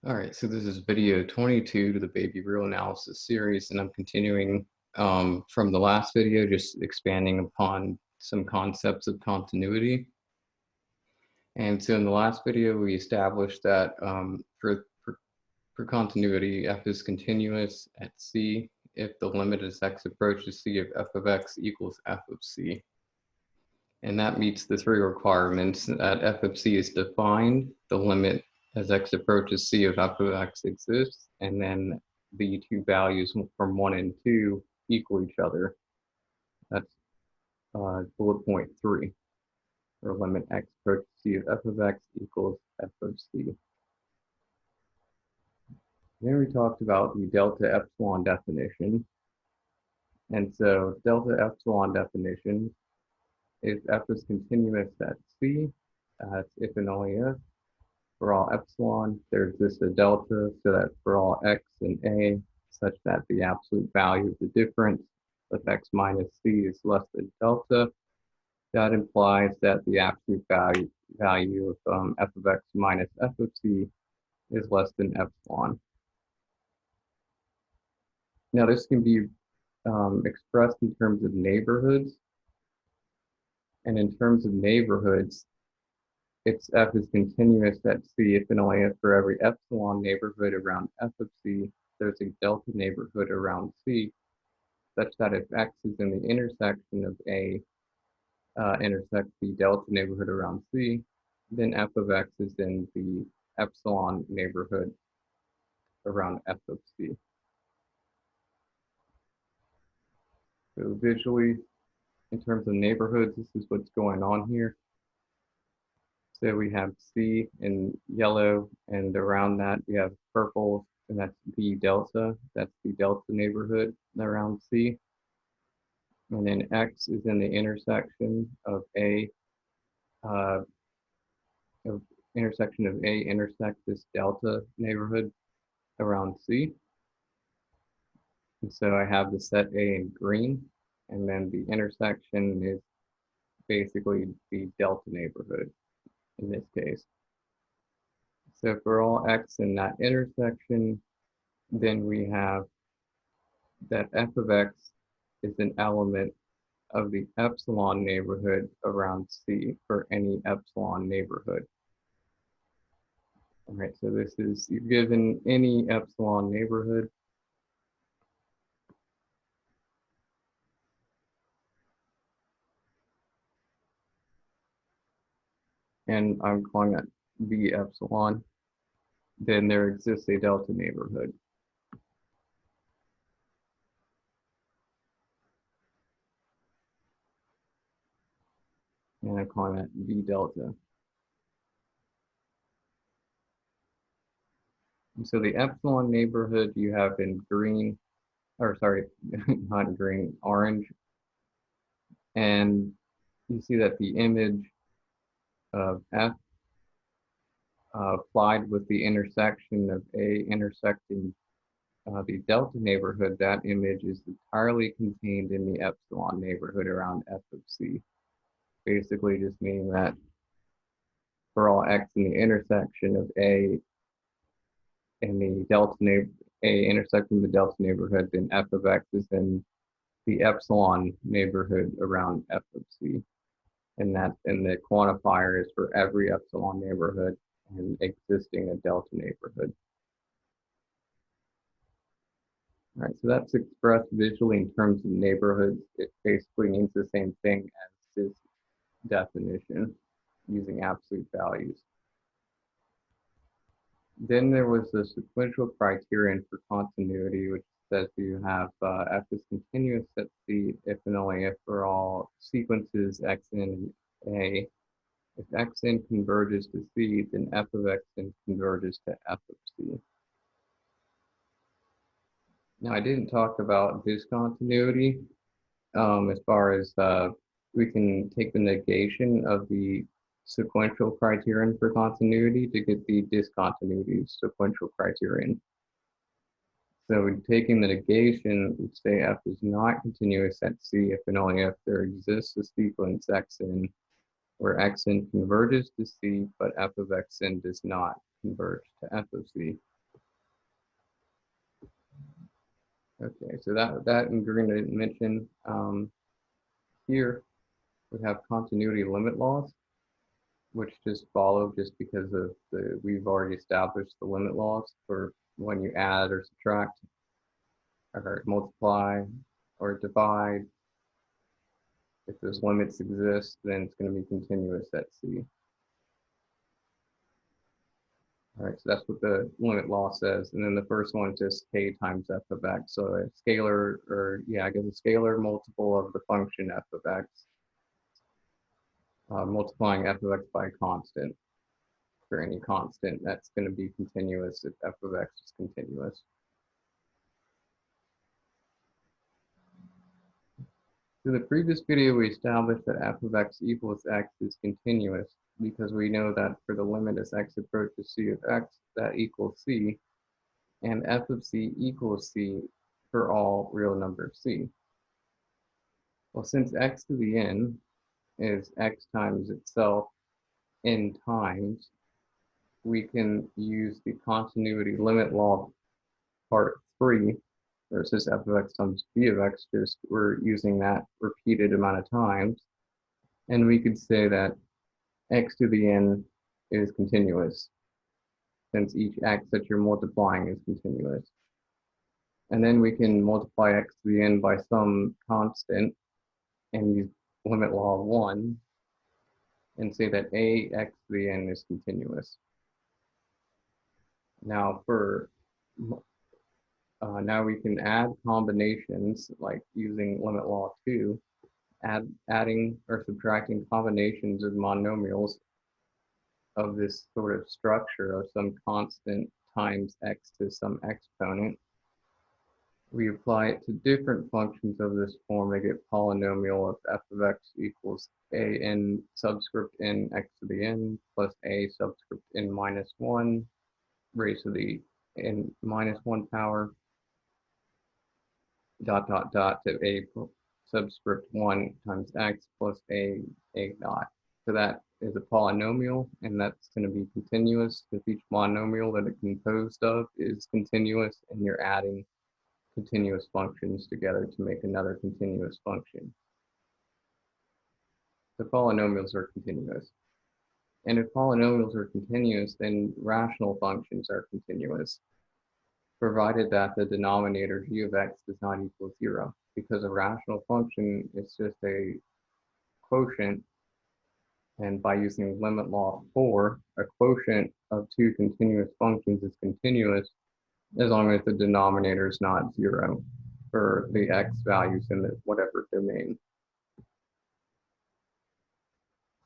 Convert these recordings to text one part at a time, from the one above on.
All right, so this is video 22 to the baby real analysis series, and I'm continuing from the last video, just expanding upon some concepts of continuity. And so in the last video, we established that for continuity, f is continuous at c if the limit as x approaches c of f of x equals f of c. And that meets the three requirements that f of c is defined, the limit as x approaches c of f of x exists, and then the two values from 1 and 2 equal each other. That's bullet point 3, or limit x approaches c of f of x equals f of c. Then we talked about the delta epsilon definition. And so delta epsilon definition is f is continuous at c, that's if and only if. For all epsilon, there exists a delta, so that for all x and a, such that the absolute value of the difference of x minus c is less than delta, that implies that the absolute value of f of x minus f of c is less than epsilon. Now this can be expressed in terms of neighborhoods, and in terms of neighborhoods, its f is continuous at c if and only if for every epsilon neighborhood around f of c, there's a delta neighborhood around c, such that if x is in the intersection of a intersects the delta neighborhood around c, then f of x is in the epsilon neighborhood around f of c. So visually, in terms of neighborhoods, this is what's going on here. So we have C in yellow, and around that we have purple, and that's the delta. That's the delta neighborhood around C. And then X is in the intersection of A, intersect this delta neighborhood around C. And so I have the set A in green, and then the intersection is basically the delta neighborhood in this case. So for all x in that intersection, then we have that f of x is an element of the epsilon neighborhood around C for any epsilon neighborhood. All right, so this is, you're given any epsilon neighborhood. And I'm calling that V epsilon. Then there exists a delta neighborhood. And I'm calling that V delta. And so the epsilon neighborhood you have in green, or sorry, not green, orange. And you see that the image of F applied with the intersection of A intersecting the delta neighborhood, that image is entirely contained in the epsilon neighborhood around F of C. Basically just meaning that for all x in the intersection of A and the delta A intersecting the delta neighborhood, then f of x is in the epsilon neighborhood around f of c. And the quantifier is for every epsilon neighborhood and existing a delta neighborhood. All right, so that's expressed visually in terms of neighborhoods. It basically means the same thing as this definition using absolute values. Then there was the sequential criterion for continuity, which says you have f is continuous at c if and only if for all sequences xn and a. If xn converges to c, then f of xn converges to f of c. Now I didn't talk about discontinuity as far as we can take the negation of the sequential criterion for continuity to get the discontinuity sequential criterion. So taking the negation, we say f is not continuous at c if and only if there exists a sequence xn where xn converges to c, but f of xn does not. converge to f of c. Okay, so that in green I didn't mention. Here we have continuity limit laws, which just follow just because of we've already established the limit laws for when you add or subtract or multiply or divide. If those limits exist, then it's going to be continuous at C. All right, so that's what the limit law says. And then the first one is just k times f of x. So a scalar, or yeah, I guess a scalar multiple of the function f of x, multiplying f of x by a constant. For any constant, that's going to be continuous if f of x is continuous. In the previous video, we established that f of x equals x is continuous because we know that for the limit as x approaches c of x, that equals c, and f of c equals c for all real numbers c. Well, since x to the n is x times itself n times, we can use the continuity limit law part 3, versus f of x times b of x, just we're using that repeated amount of times. And we could say that x to the n is continuous, since each x that you're multiplying is continuous. And then we can multiply x to the n by some constant and use limit law of 1 and say that ax to the n is continuous. Now now we can add combinations, like using limit law 2, adding or subtracting combinations of monomials of this sort of structure of some constant times x to some exponent. We apply it to different functions of this form to get polynomial of f of x equals a n subscript n x to the n plus a subscript n minus 1 raised to the n minus 1 power dot dot dot to a subscript 1 times x plus a dot. So that is a polynomial, and that's going to be continuous if each monomial that it's composed of is continuous, and you're adding continuous functions together to make another continuous function. The polynomials are continuous. And if polynomials are continuous, then rational functions are continuous, provided that the denominator g of x does not equal 0, because a rational function is just a quotient, and by using limit law 4, a quotient of two continuous functions is continuous as long as the denominator is not 0 for the x values in the whatever domain.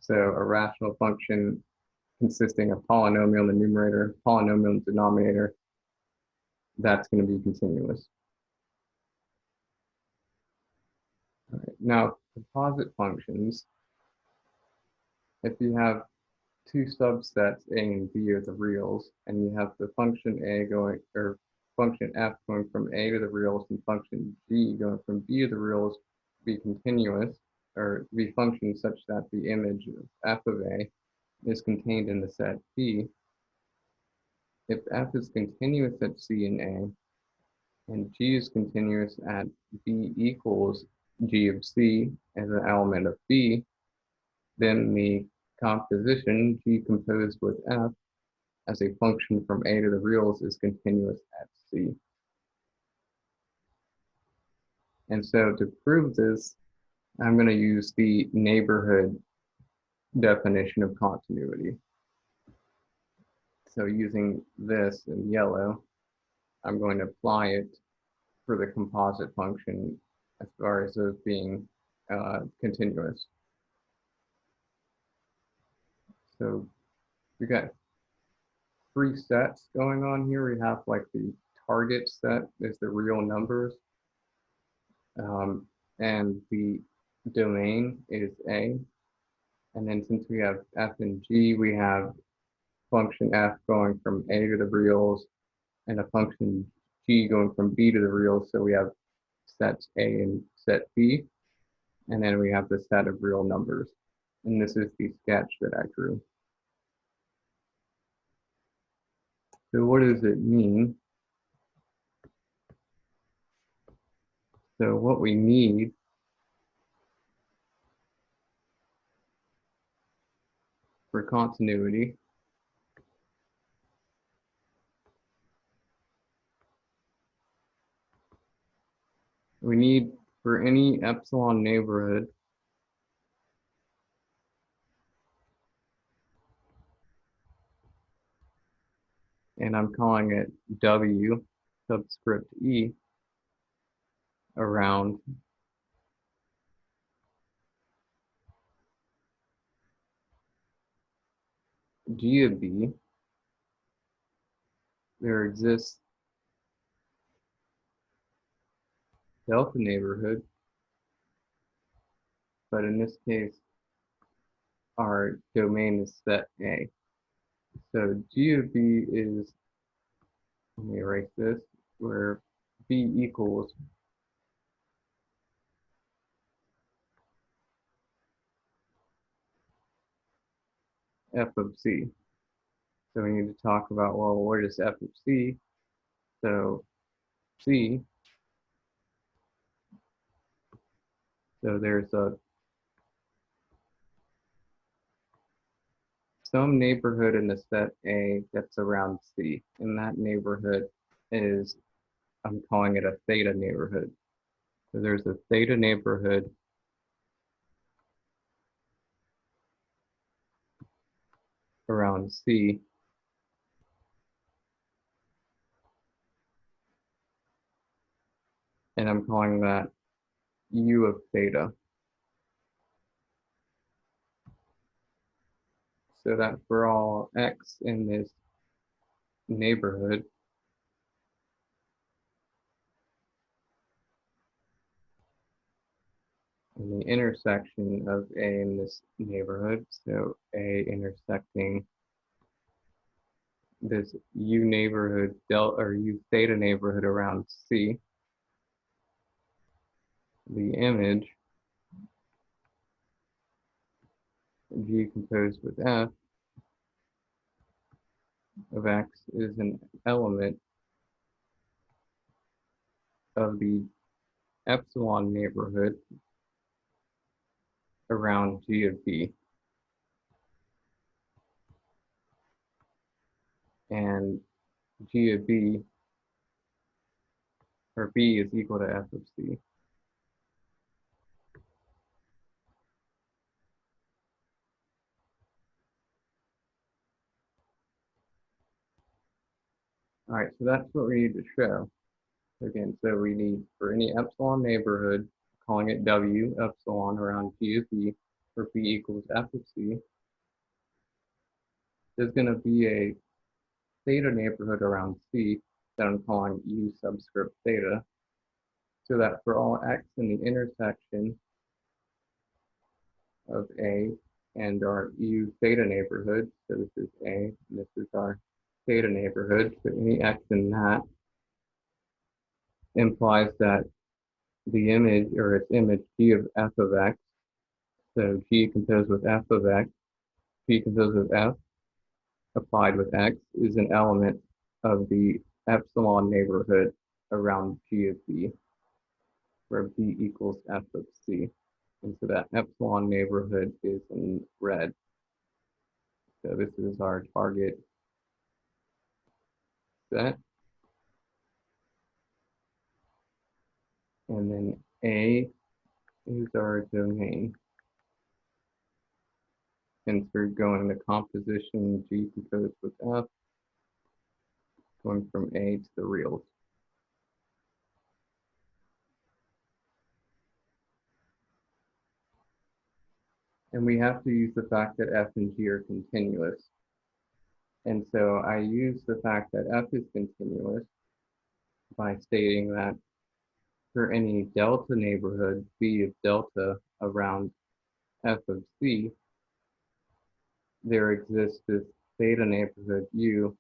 So a rational function consisting of polynomial in the numerator, polynomial in the denominator, that's going to be continuous. All right. Now, composite functions, if you have two subsets, A and B, of the reals, and you have the function A going, or function F going from A to the reals, and function G going from B to the reals, be continuous, or be functions such that the image of F of A is contained in the set B. If F is continuous at C and A, and G is continuous at B equals G of C as an element of B, then the composition G composed with F as a function from A to the reals is continuous at C. And so to prove this, I'm going to use the neighborhood definition of continuity. So using this in yellow, I'm going to apply it for the composite function as far as those being continuous. So we got three sets going on here. We have like the target set is the real numbers, and the domain is A. And then since we have F and G, we have function F going from A to the reals and a function G going from B to the reals. So we have sets A and set B, and then we have the set of real numbers. And this is the sketch that I drew. So what does it mean? So what we need for continuity we need for any epsilon neighborhood and I'm calling it W subscript E around G of B, there exists delta neighborhood, but in this case, our domain is set A. So G of B is, let me erase this, where B equals F of C. So we need to talk about, well, where is F of C? So C, so there's some neighborhood in the set A that's around C, and that neighborhood is, I'm calling it a theta neighborhood. So there's a theta neighborhood around C, and I'm calling that U of theta. So that for all x in this neighborhood, in the intersection of A in this neighborhood, so A intersecting this U neighborhood delta or U theta neighborhood around C, the image G composed with F of X is an element of the epsilon neighborhood around G of B. And G of B, or B is equal to F of C. All right, so that's what we need to show. Again, so we need for any epsilon neighborhood, calling it W epsilon around G of B, where B equals F of C, there's going to be a theta neighborhood around C that I'm calling U subscript theta, so that for all x in the intersection of A and our U theta neighborhood, so this is A, and this is our theta neighborhood, so any x in that implies that the image, or its image, G of F of X, so G composed with F of X, G composed with F applied with X is an element of the epsilon neighborhood around G of B, where B equals F of C. And so that epsilon neighborhood is in red. So this is our target set. And then A is our domain. Since we're going to composition G composed with F, going from A to the reals. And we have to use the fact that F and G are continuous. And so I use the fact that F is continuous by stating that for any delta neighborhood, B of delta around F of C, there exists this theta neighborhood U,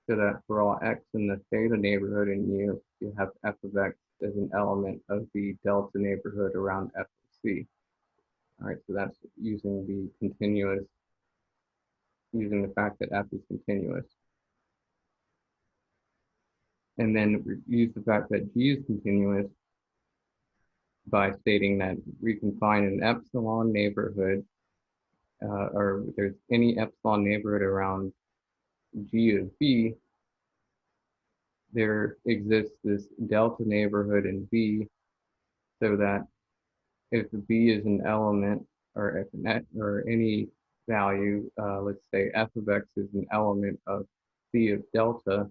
so that for all x in the theta neighborhood in U, you have F of X as an element of the delta neighborhood around F of C. All right, so that's using the continuous, using the fact that F is continuous. and then use the fact that G is continuous by stating that we can find an epsilon neighborhood, or there's any epsilon neighborhood around G of B, there exists this delta neighborhood in B, so that if B is an element, or if or any value, let's say f of x is an element of C of delta,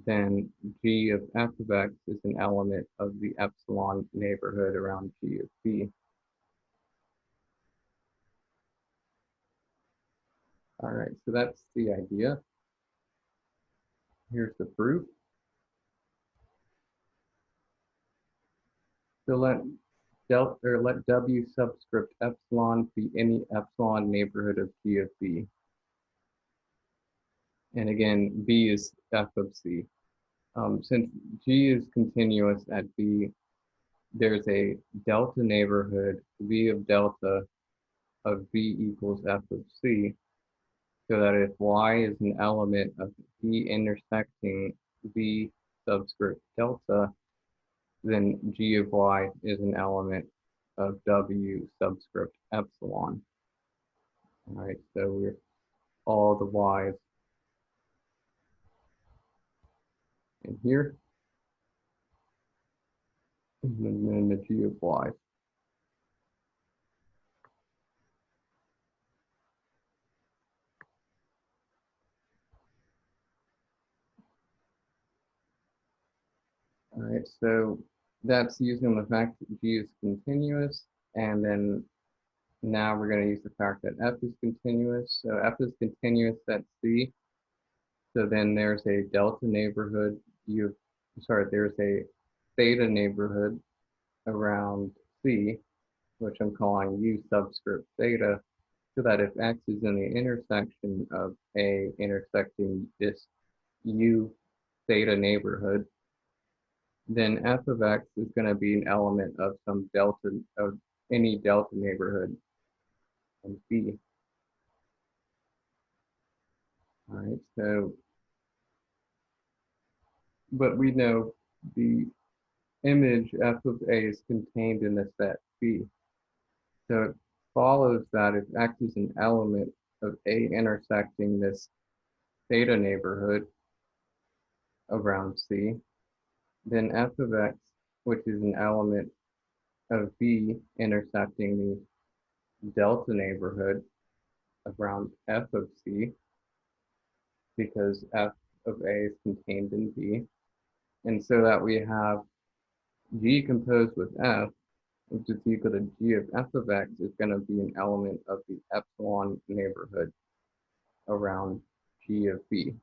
then G of f of x is an element of the epsilon neighborhood around G of B. All right, so that's the idea. Here's the proof. So let W subscript epsilon be any epsilon neighborhood of G of B. And again, B is f of C. Since G is continuous at B, there's a delta neighborhood, V of delta of B equals f of C, so that if Y is an element of B intersecting V subscript delta, then G of Y is an element of W subscript epsilon. All right, so we're all the Y's in here, and then the G of Y. All right, so that's using the fact that G is continuous, and then now we're going to use the fact that F is continuous. So F is continuous at C. So then there's a delta neighborhood. There's a theta neighborhood around C, which I'm calling U subscript theta, so that if X is in the intersection of A intersecting this U theta neighborhood, then f of x is going to be an element of some delta, of any delta neighborhood in B. All right, so, but we know the image f of a is contained in the set B. So it follows that if x is an element of A intersecting this theta neighborhood around C, then f of x, which is an element of B intersecting the delta neighborhood around f of C, because f of a is contained in B. And so that we have G composed with f, which is equal to G of f of x, is going to be an element of the epsilon neighborhood around G of B.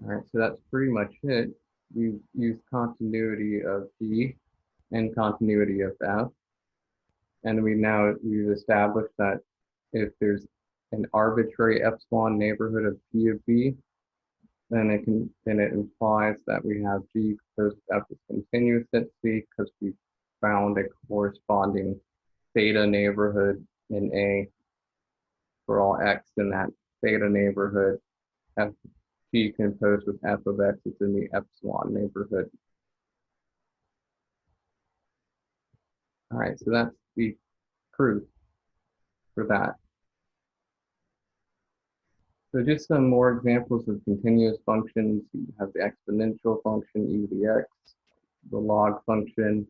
All right, so that's pretty much it. We've used continuity of G and continuity of f. And we've established that if there's an arbitrary epsilon neighborhood of G of B, then it implies that we have G composed of f is continuous at C, because we found a corresponding theta neighborhood in A for all x in that theta neighborhood. F G composed with f of x is in the epsilon neighborhood. All right, so that's the proof for that. So just some more examples of continuous functions. You have the exponential function e to the x, the log function,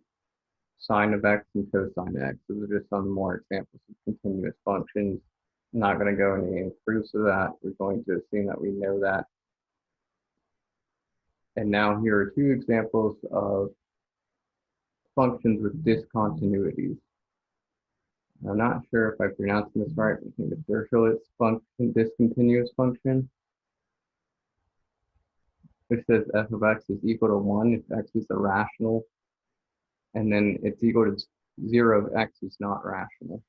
sine of x, and cosine x. So those are just some more examples of continuous functions. I'm not going to go into any proofs of that. We're going to assume that we know that. And now here are two examples of functions with discontinuities. I'm not sure if I'm pronouncing this right. I think it's Dirchlet's function, discontinuous function, which says f of x is equal to 1 if x is a rational, and then it's equal to 0 if x is not rational.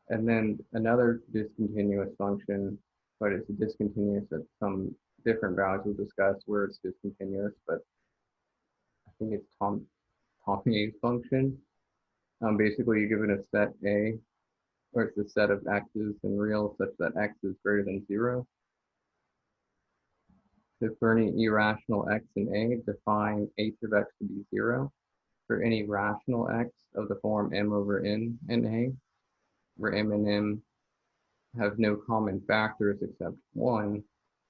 And then another discontinuous function, but it's discontinuous at some different values we'll discuss where it's discontinuous, but I think it's Tommy's function. Basically, you're given a set A, or it's a set of x's in real such that x is greater than 0. So for any irrational x in A, define h of x to be 0. For any rational x of the form m over n in A, where m and n have no common factors except 1,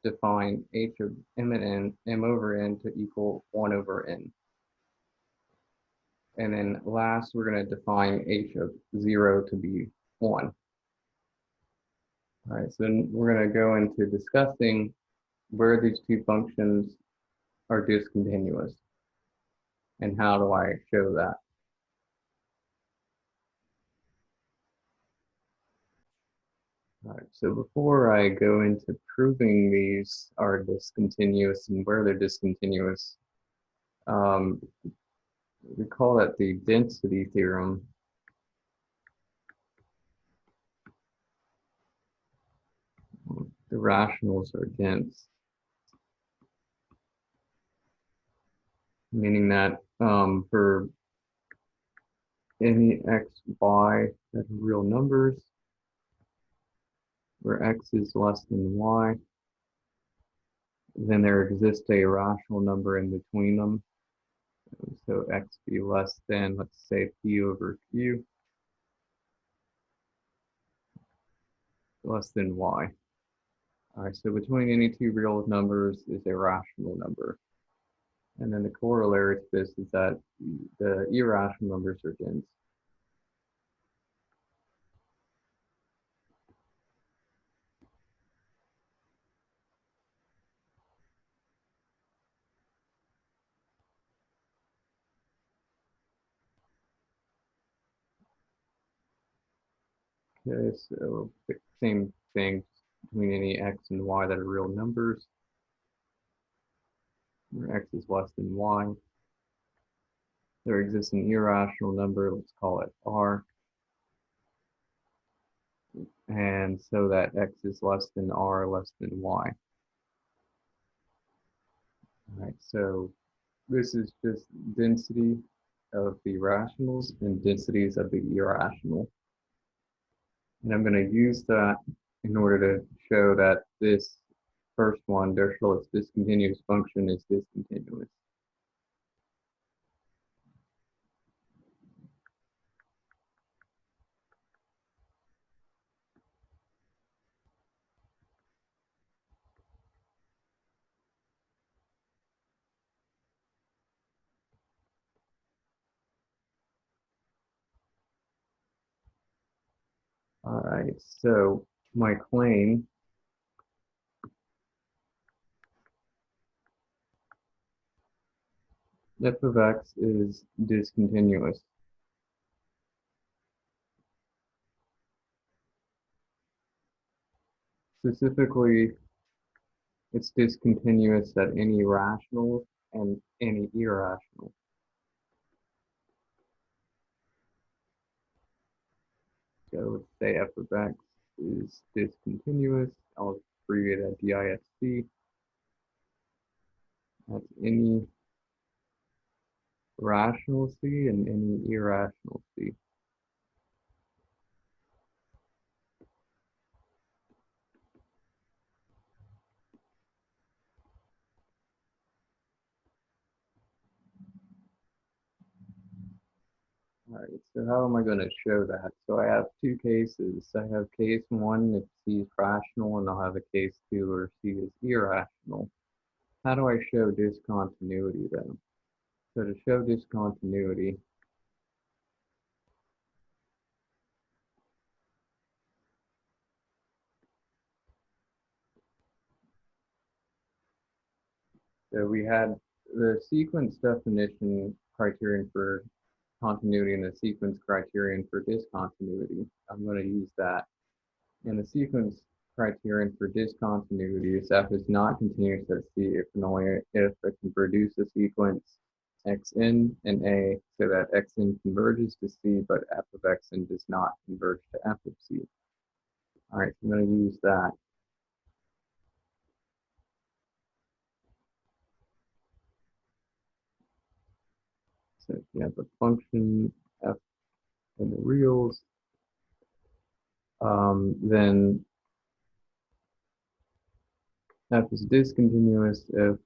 define h of m and n, m over n to equal 1 over n. And then last, we're going to define h of 0 to be 1. All right, so then we're going to go into discussing where these two functions are discontinuous and how do I show that. All right, so before I go into proving these are discontinuous and where they're discontinuous, we call that the density theorem. The rationals are dense, meaning that for any x, y that are real numbers, where x is less than y, then there exists a rational number in between them. So x be less than, let's say, p over q, less than y. All right, so between any two real numbers is a rational number. And then the corollary to this is that the irrational numbers are dense. Okay, so same thing between any x and y that are real numbers, where x is less than y. There exists an irrational number, let's call it r. And so that x is less than r, less than y. All right, so this is just density of the rationals and densities of the irrational. And I'm going to use that in order to show that this first one, Dirchlet's discontinuous function, is discontinuous. All right, so my claim f of x is discontinuous. Specifically, it's discontinuous at any rational and any irrational. So let's say f of x is discontinuous. I'll abbreviate that DISC. That's any rational C and any irrational C. All right, so how am I going to show that? So I have two cases. I have case one if C is rational, and I'll have a case two where C is irrational. How do I show discontinuity then? So to show discontinuity, so we had the sequence definition criterion for continuity and the sequence criterion for discontinuity. I'm going to use that. And the sequence criterion for discontinuity is f is not continuous at C if and only if it can produce a sequence xn and A so that xn converges to C, but f of xn does not converge to f of C. All right, so I'm going to use that. So if you have a function f in the reals, then F is discontinuous if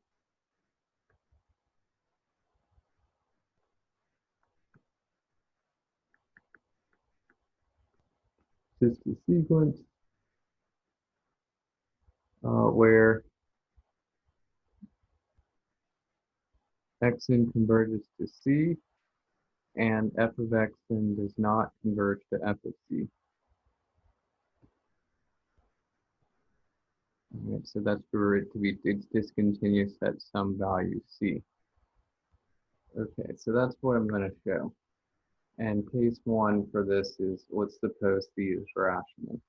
just a sequence where xn converges to C and f of xn does not converge to f of C. Right, so that's for it to be discontinuous at some value C. Okay, so that's what I'm going to show. And case one for this is, let's suppose C is rational.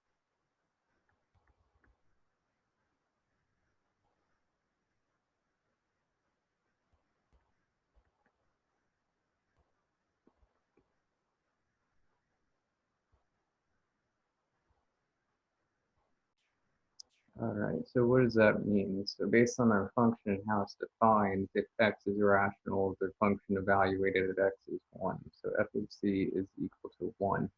All right, so what does that mean? So based on our function and how it's defined, if x is irrational, the function evaluated at x is 1. So f of c is equal to 1.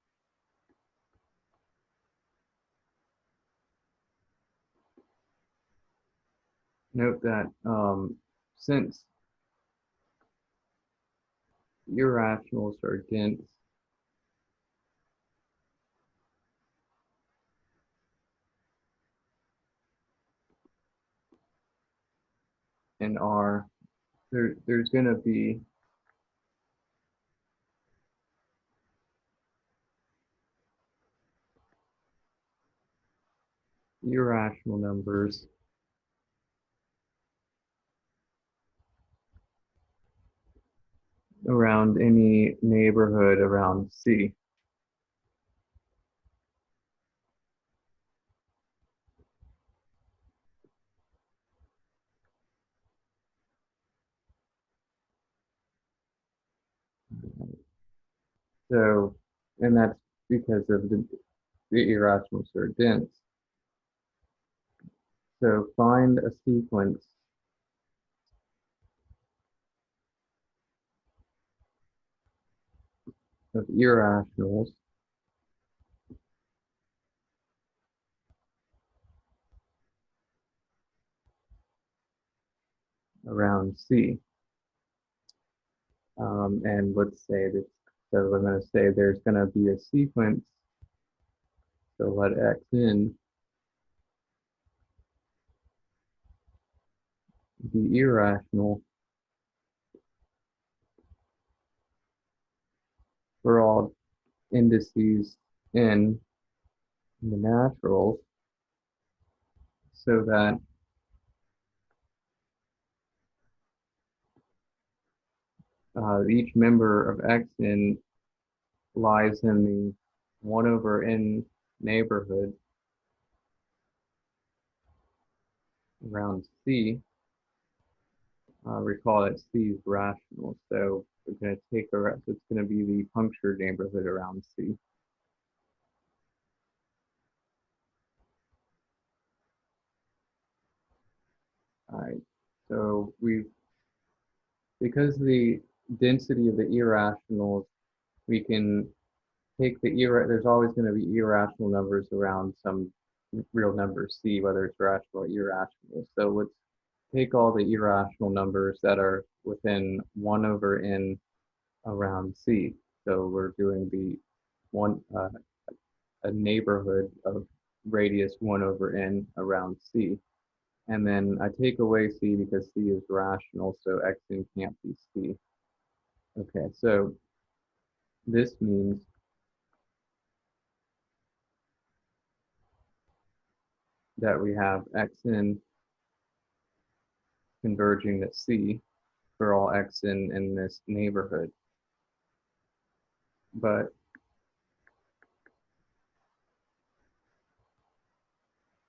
Note that since irrationals are dense, and are, there's going to be irrational numbers around any neighborhood around C. So, and that's because of the irrationals are dense. So find a sequence of irrationals around C. And let's say that, so we're going to say there's going to be a sequence, so let x in be irrational for all indices in the naturals, so that each member of xn lies in the 1 over n neighborhood around C. Recall that C is rational, so we're going to take a, so it's going to be the punctured neighborhood around C. All right, so because the density of the irrationals, we can take there's always going to be irrational numbers around some real number C, whether it's rational or irrational. So let's take all the irrational numbers that are within 1 over n around C. So we're doing the a neighborhood of radius 1 over n around C. And then I take away C because C is rational, so xn can't be C. Okay, so this means that we have xn converging to C for all xn in this neighborhood. But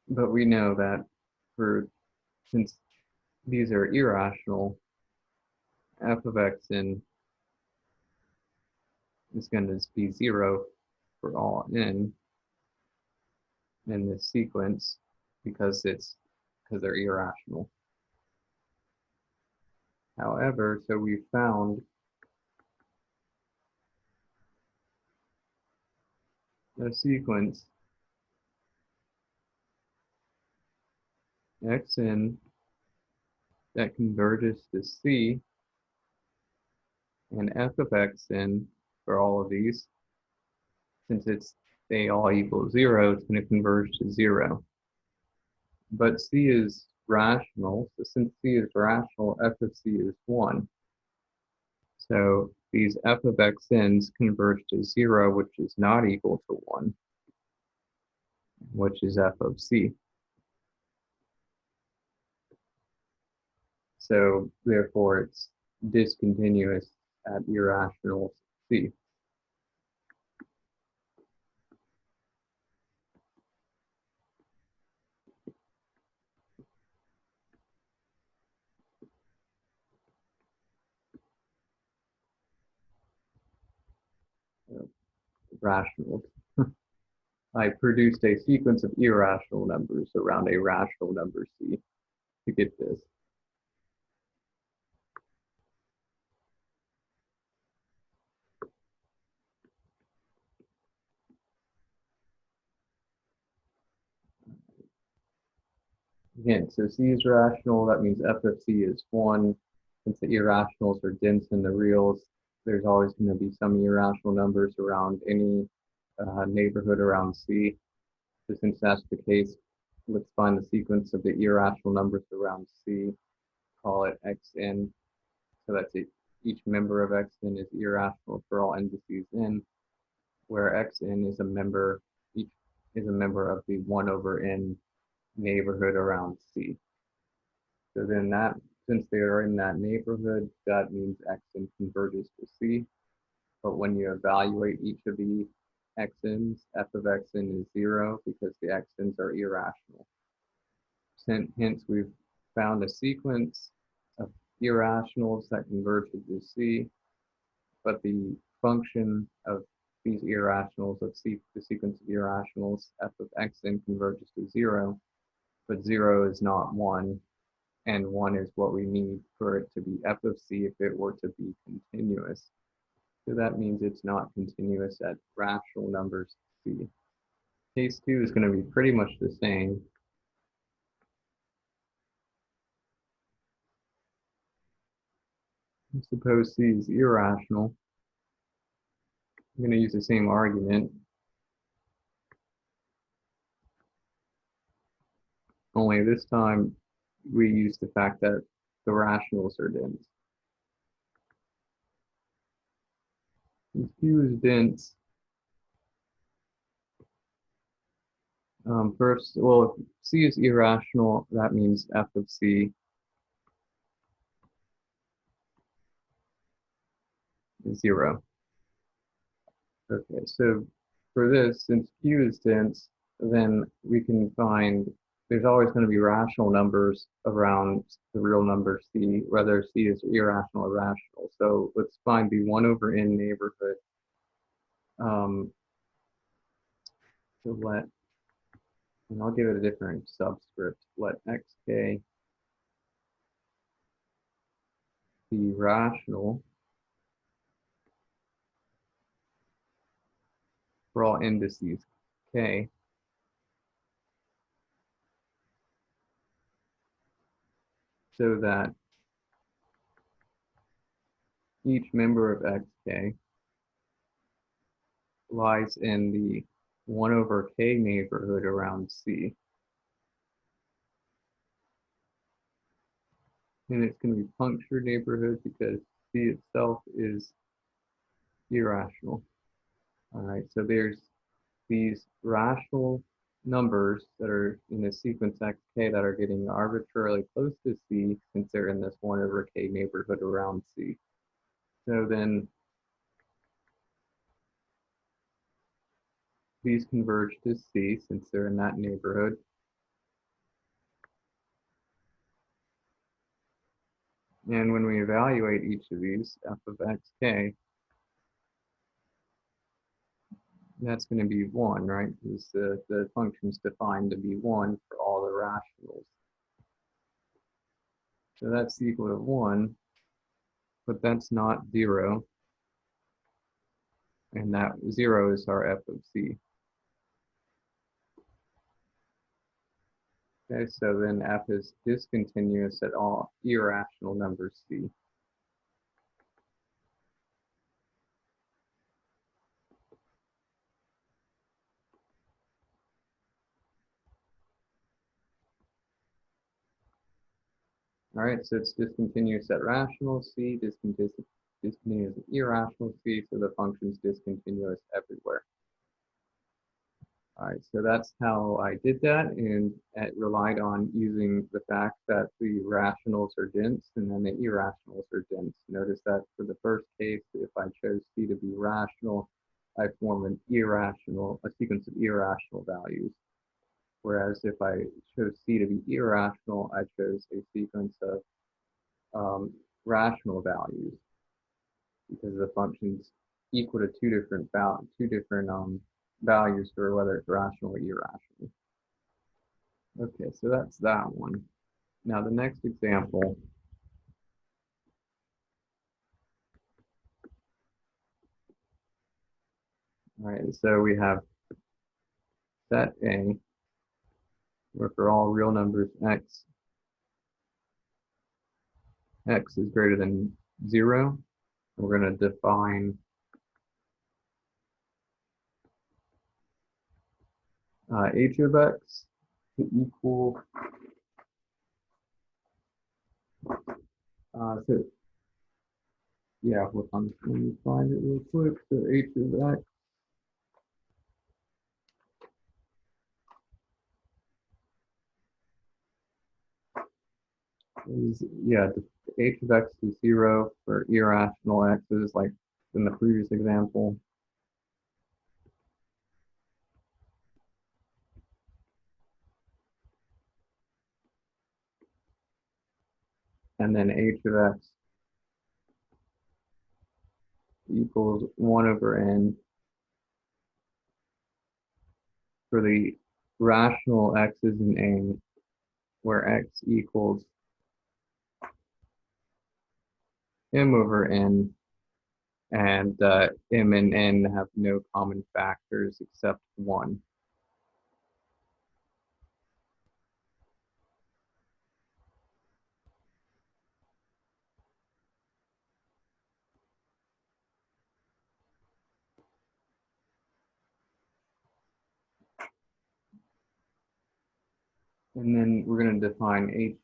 we know that since these are irrational, f of xn is going to be 0 for all n in this sequence because they're irrational. However, so we found a sequence xn that converges to C, and f of xn for all of these, since they all equal 0, it's going to converge to 0. But C is rational, so since C is rational, f of C is 1. So these f of xn's converge to 0, which is not equal to 1, which is f of C. So therefore, it's discontinuous at irrational C. Rational. I produced a sequence of irrational numbers around a rational number C to get this. Again, so C is rational, that means f of C is 1. Since the irrationals are dense in the reals, there's always going to be some irrational numbers around any neighborhood around C. So since that's the case, let's find the sequence of the irrational numbers around C, call it xn. So that's it. Each member of xn is irrational for all indices n, where xn is a member, each is a member of the 1 over n neighborhood around C. So then that, since they are in that neighborhood, that means xn converges to C. But when you evaluate each of the xn's, f of xn is 0 because the xn's are irrational. Hence, we've found a sequence of irrationals that converge to C, but the function of these irrationals of C, the sequence of irrationals, f of xn converges to 0, but 0 is not 1, and 1 is what we need for it to be f of C if it were to be continuous. So that means it's not continuous at rational numbers C. Case 2 is going to be pretty much the same. Suppose C is irrational. I'm going to use the same argument, only this time we use the fact that the rationals are dense. If Q is dense, first, well, if C is irrational, that means f of C is 0. Okay, so for this, since Q is dense, then we can find there's always going to be rational numbers around the real number C, whether C is irrational or rational. So let's find the 1 over n neighborhood. So and I'll give it a different subscript. Let xk be rational for all indices k, so that each member of xk lies in the 1 over k neighborhood around C. And it's going to be punctured neighborhood because C itself is irrational. All right, so there's these rational numbers that are in the sequence xk that are getting arbitrarily close to C since they're in this 1 over k neighborhood around C. So then these converge to C since they're in that neighborhood. And when we evaluate each of these, f of xk, that's going to be 1, right? Because the function's defined to be 1 for all the rationals. So that's equal to 1, but that's not 0. And that 0 is our f of C. Okay, so then f is discontinuous at all irrational numbers c. All right, so it's discontinuous at rational c, discontinuous at irrational c, so the function's discontinuous everywhere. All right, so that's how I did that, and it relied on using the fact that the rationals are dense and then the irrationals are dense. Notice that for the first case, if I chose C to be rational, I form a sequence of irrational values. Whereas if I chose C to be irrational, I chose a sequence of rational values because the function's equal to two different values for whether it's rational or irrational. Okay, so that's that one. Now the next example. All right, so we have set A, where for all real numbers x is greater than 0. We're going to define h of x to equal, so yeah, let me find it real quick. So h of x is, yeah, h of x is 0 for irrational x's, like in the previous example. And then h of x equals 1 over n for the rational x's in A, where x equals m over n, and m and n have no common factors except 1. And then we're going to define h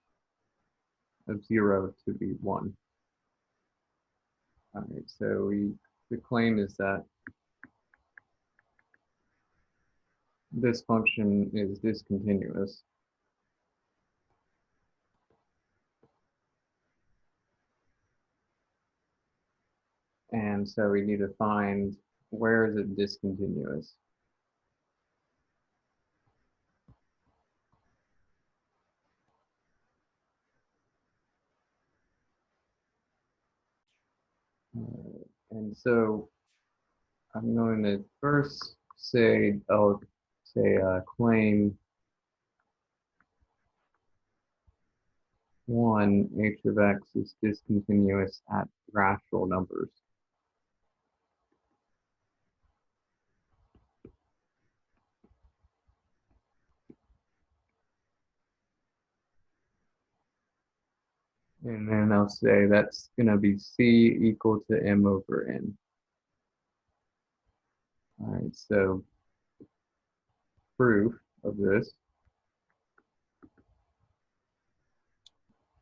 of 0 to be 1. All right, so the claim is that this function is discontinuous. And so we need to find where is it discontinuous. And so I'm going to first say, claim 1, h of x is discontinuous at rational numbers. And then I'll say that's going to be C equal to M over N. All right, so proof of this.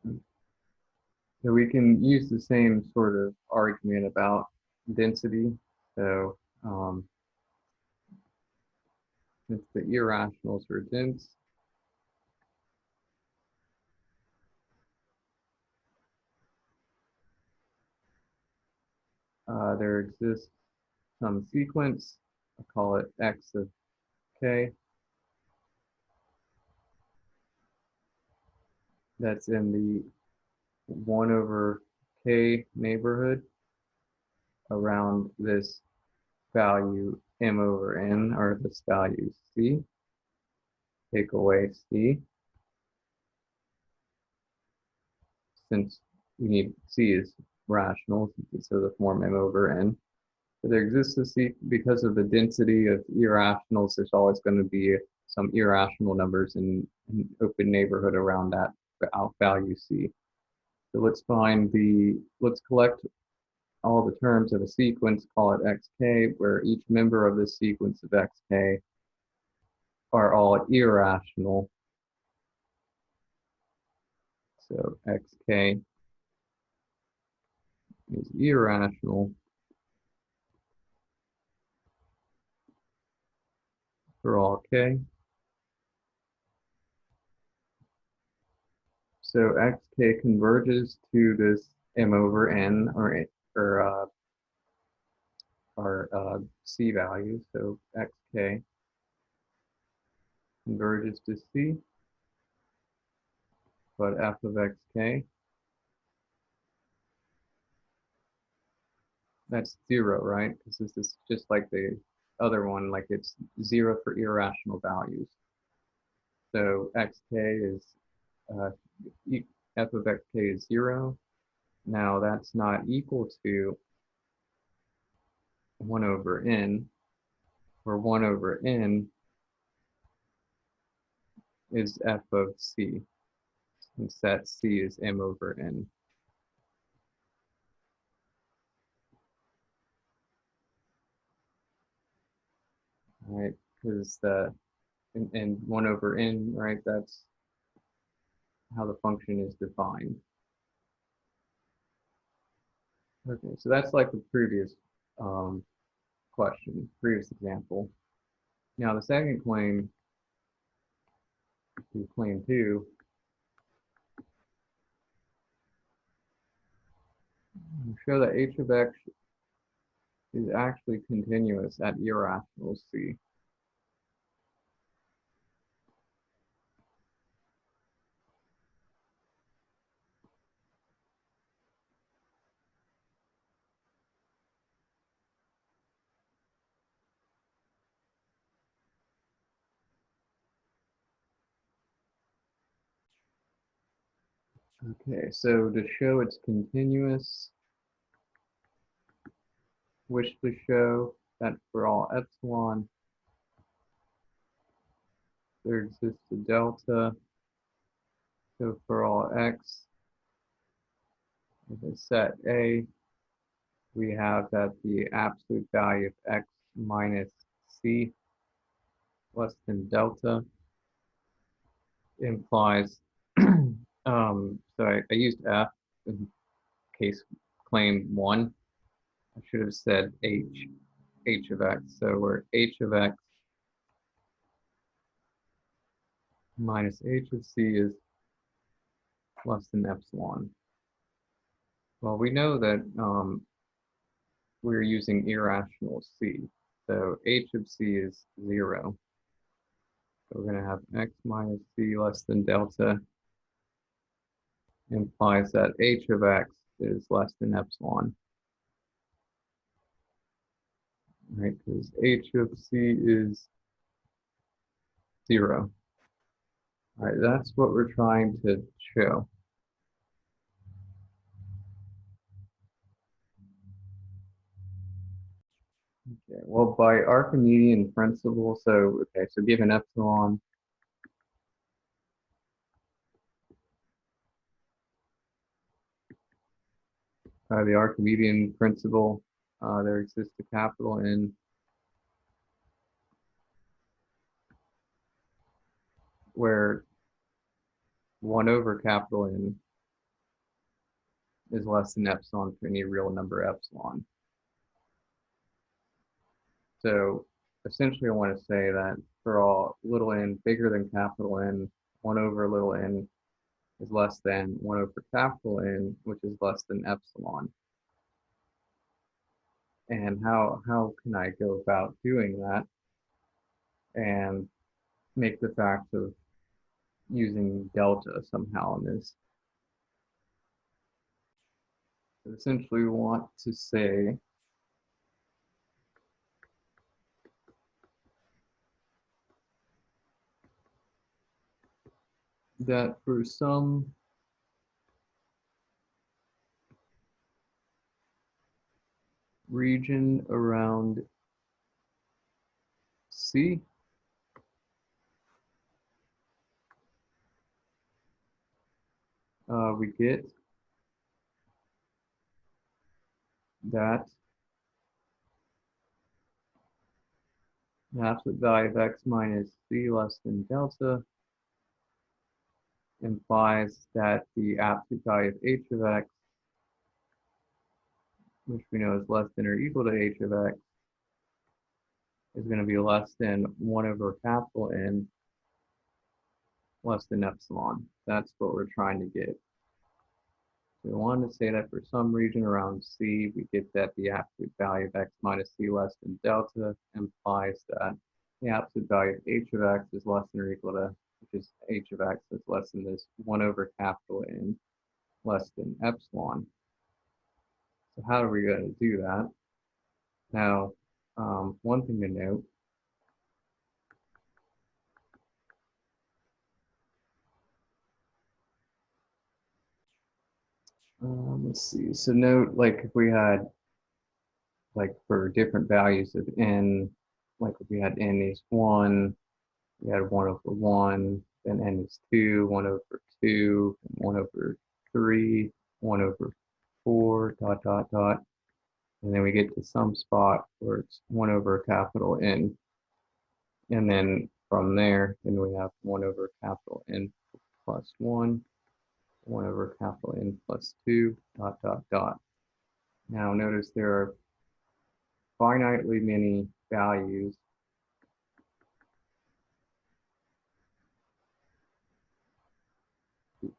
So we can use the same sort of argument about density. So since the irrationals are dense, there exists some sequence, I call it x of k, that's in the 1 over k neighborhood around this value m over n, or this value c. Take away c, since we need c is rational, so the form m over n. But there exists a c, because of the density of irrationals, there's always going to be some irrational numbers in an open neighborhood around that value C. So let's collect all the terms of a sequence, call it xk, where each member of this sequence of xk are all irrational. So xk is irrational for all k. So xk converges to this m over n, or c values. So xk converges to c, but f of xk, that's 0, right? Because this is just like the other one, like it's 0 for irrational values. So xk is, f of xk is 0. Now that's not equal to 1 over n, where 1 over n is f of c, since that c is m over n. Right, because and 1 over n, right, that's how the function is defined. Okay, so that's like the previous question, previous example. Now the second claim, claim 2, show that h of x is actually continuous at irrational c. Okay, so to show it's continuous, wish to show that for all epsilon, there exists a delta. So for all x, with a set A, we have that the absolute value of x minus c less than delta implies, so I used f in case claim 1. I should have said h of x. So where h of x minus h of c is less than epsilon. Well, we know that we're using irrational c. So h of c is 0. So we're going to have x minus c less than delta implies that h of x is less than epsilon. Right, because h of c is 0. All right, that's what we're trying to show. Okay, well, by Archimedean principle, so given epsilon, by the Archimedean principle, there exists a capital N where 1 over capital N is less than epsilon for any real number epsilon. So essentially I want to say that for all little n bigger than capital N, 1 over little n is less than 1 over capital N, which is less than epsilon. And how can I go about doing that and make the fact of using delta somehow in this? Essentially, we want to say that for some region around C, we get that the absolute value of x minus c less than delta implies that the absolute value of h of x, which we know is less than or equal to h of x, is going to be less than 1 over capital N less than epsilon. That's what we're trying to get. We wanted to say that for some region around C, we get that the absolute value of x minus c less than delta implies that the absolute value of h of x is less than or equal to, which is h of x is less than this 1 over capital N less than epsilon. So how are we going to do that? Now, one thing to note, let's see, so note, like if we had, like for different values of n, like if we had n is 1, we had 1 over 1, then n is 2, 1 over 2, 1 over 3, 1 over 4, dot, dot, dot. And then we get to some spot where it's 1 over capital N. And then from there, then we have 1 over capital N plus 1, 1 over capital N plus 2, dot, dot, dot. Now notice there are finitely many values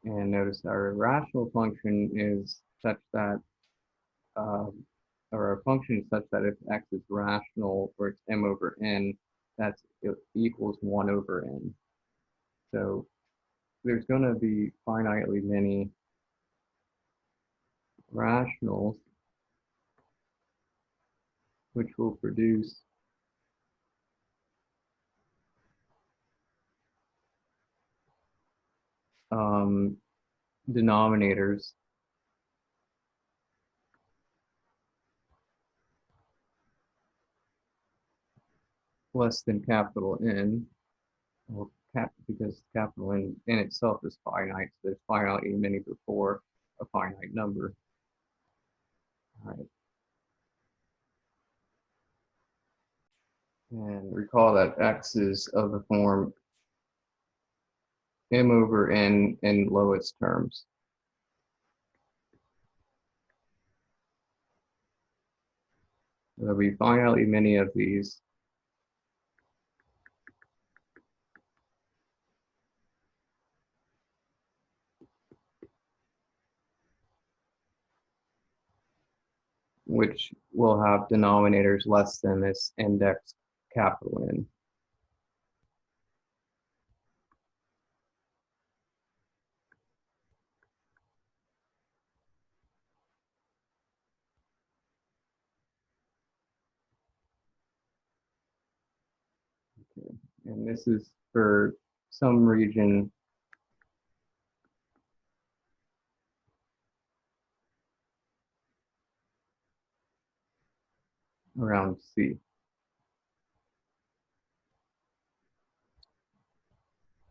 and notice our rational function is such that, or a function is such that if x is rational or it's m over n, that's it equals 1 over n. So there's going to be finitely many rationals which will produce denominators less than capital N, well, because capital N in itself is finite, so there's finitely many before a finite number. All right. And recall that x is of the form m over n in lowest terms. There'll be finitely many of these. Which will have denominators less than this index capital N. Okay. And this is for some region around C.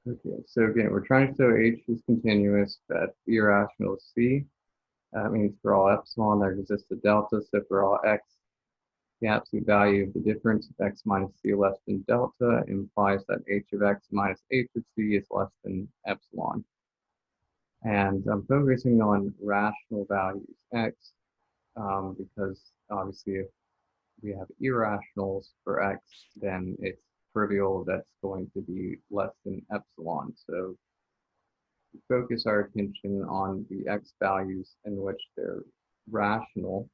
Okay, so again, we're trying to show H is continuous, that irrational is C. That means for all epsilon, there exists a delta. So for all x, the absolute value of the difference of x minus c less than delta implies that h of x minus h of c is less than epsilon. And I'm focusing on rational values x because obviously if we have irrationals for x, then it's trivial that's going to be less than epsilon. So we focus our attention on the x values in which they're rational.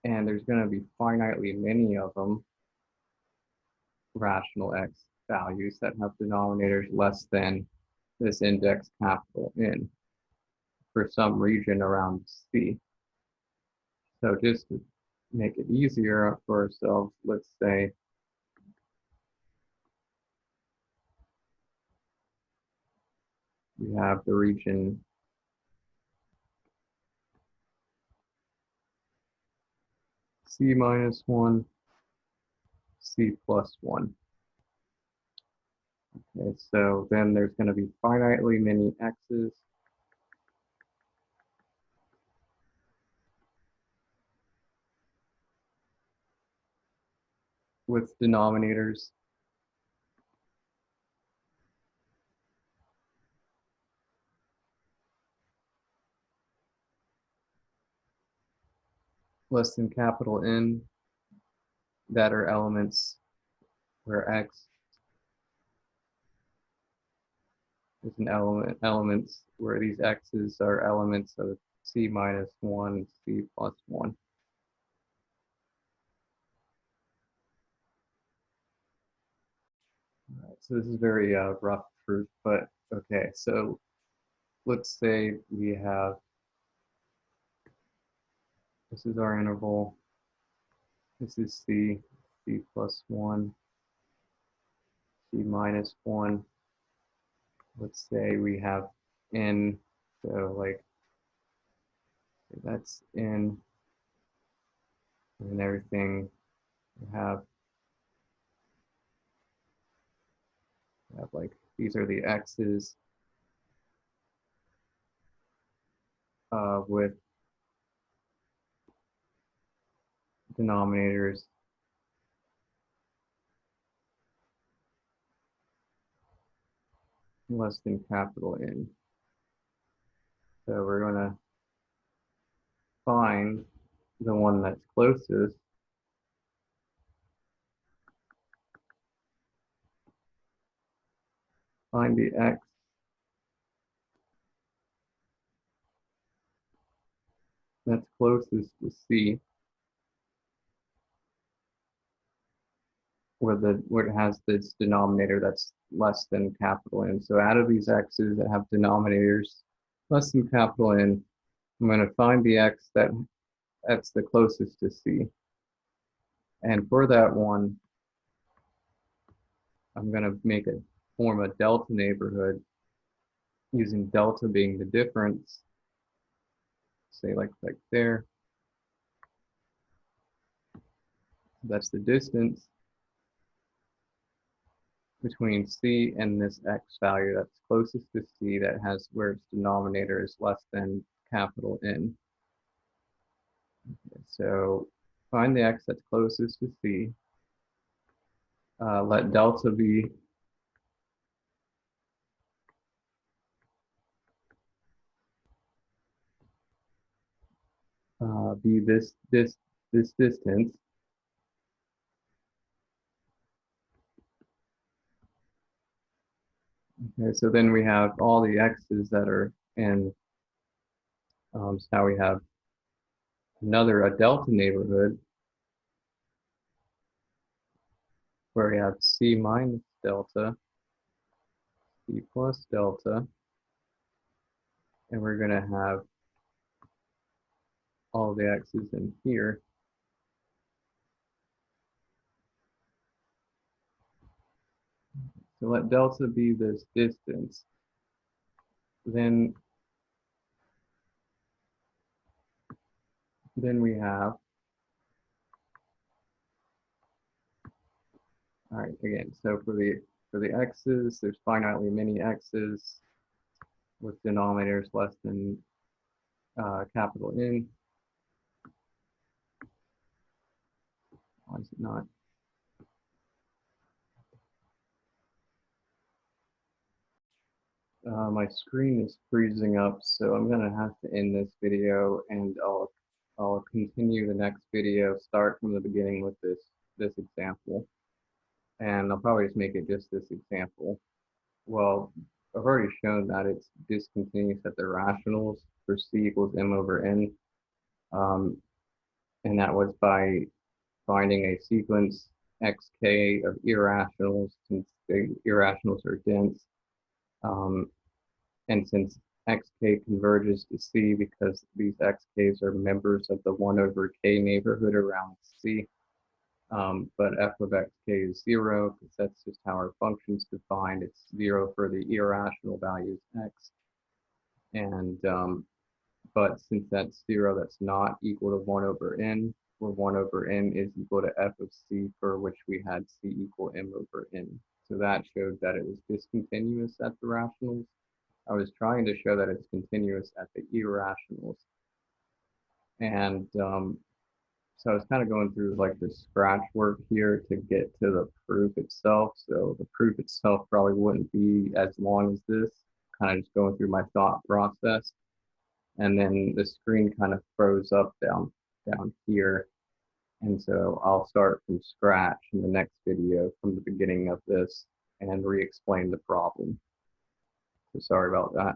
And there's going to be finitely many of them, rational x values that have denominators less than this index capital N for some region around C. So just to make it easier for ourselves, let's say we have the region C minus 1, C plus 1. Okay, so then there's going to be finitely many x's with denominators less than capital N that are elements where x is an elements where these x's are elements of c minus 1, c plus 1. All right, so this is very rough proof, but okay, so let's say we have, this is our interval, this is c, c plus 1, c minus 1. Let's say we have n, so like that's n, and everything we have like, these are the x's with denominators less than capital N. So we're going to find the one that's closest, find the x that's closest to c, where it has this denominator that's less than capital N. So out of these x's that have denominators less than capital N, I'm going to find the x that's the closest to c. And for that one, I'm going to form a delta neighborhood using delta being the difference, say like there. That's the distance between c and this x value that's closest to c, that has where its denominator is less than capital N. So find the x that's closest to c. Let delta be this distance. Okay, so then we have all the x's that are in. So now we have a delta neighborhood where we have c minus delta, c plus delta, and we're going to have all the x's in here. So let delta be this distance. Then we have, all right, again, so for the x's, there's finitely many x's with denominators less than capital N. Why is it not? My screen is freezing up, so I'm gonna have to end this video, and I'll continue the next video, start from the beginning with this example, and I'll probably just make it just this example. Well, I've already shown that it's discontinuous at the rationals for c equals m over n, and that was by finding a sequence xk of irrationals, since the irrationals are dense. And since xk converges to c because these xk's are members of the 1 over k neighborhood around c, but f of xk is 0 because that's just how our function's defined. It's 0 for the irrational values x. And but since that's 0, that's not equal to 1 over n, where 1 over n is equal to f of c, for which we had c equal m over n. So that showed that it was discontinuous at the rationals. I was trying to show that it's continuous at the irrationals. And so I was kind of going through like the scratch work here to get to the proof itself. So the proof itself probably wouldn't be as long as this, kind of just going through my thought process. And then the screen kind of froze up down here. And so I'll start from scratch in the next video from the beginning of this and re-explain the problem. So sorry about that.